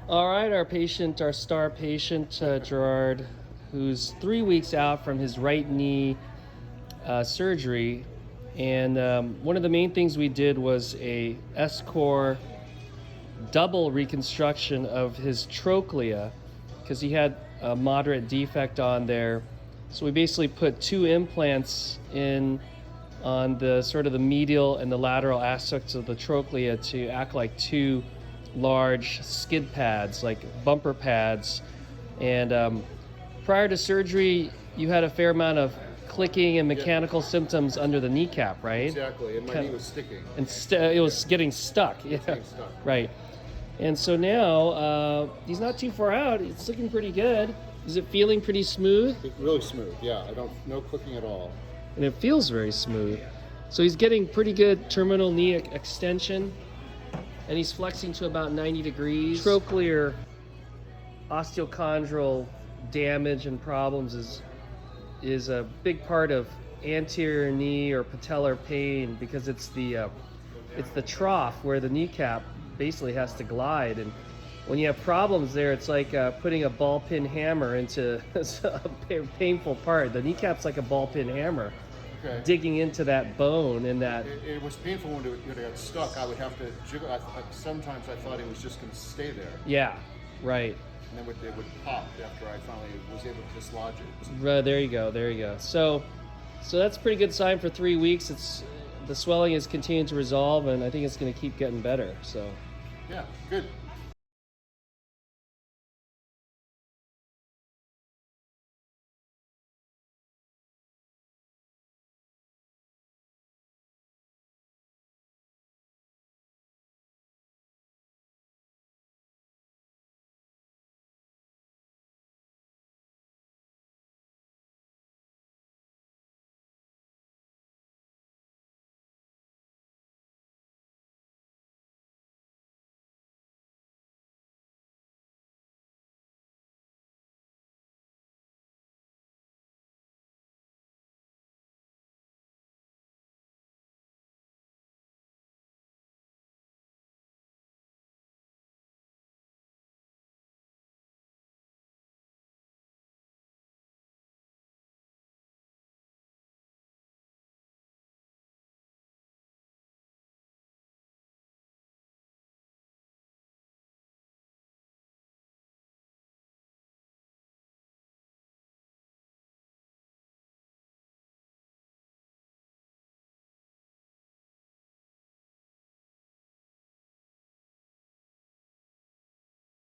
All right, our star patient, Gerard, who's 3 weeks out from his right knee surgery. And one of the main things we did was a S-core double reconstruction of his trochlea because he had a moderate defect on there. So we basically put 2 implants in on the sort of the medial and the lateral aspects of the trochlea to act like 2 large skid pads, like bumper pads. And prior to surgery, you had a fair amount of clicking and mechanical symptoms under the kneecap, right? Exactly, and my knee was sticking. And it was getting stuck. Yeah, getting stuck. Right. And so now he's not too far out. It's looking pretty good. Is it feeling pretty smooth? It's really smooth. Yeah, no clicking at all. And it feels very smooth. So he's getting pretty good terminal knee extension, and he's flexing to about 90 degrees. Trochlear osteochondral damage and problems is a big part of anterior knee or patellar pain because it's the trough where the kneecap basically has to glide, and when you have problems there, it's like putting a ball peen hammer into a painful part. The kneecap's like a ball peen hammer. Okay. Digging into that bone and that. It was painful when it got stuck. I would have to jiggle. Sometimes I thought it was just going to stay there. Yeah, right. And then it would pop after I finally was able to dislodge it. Right, there you go. So that's a pretty good sign for 3 weeks. The swelling is continuing to resolve, and I think it's going to keep getting better. So. Yeah, good.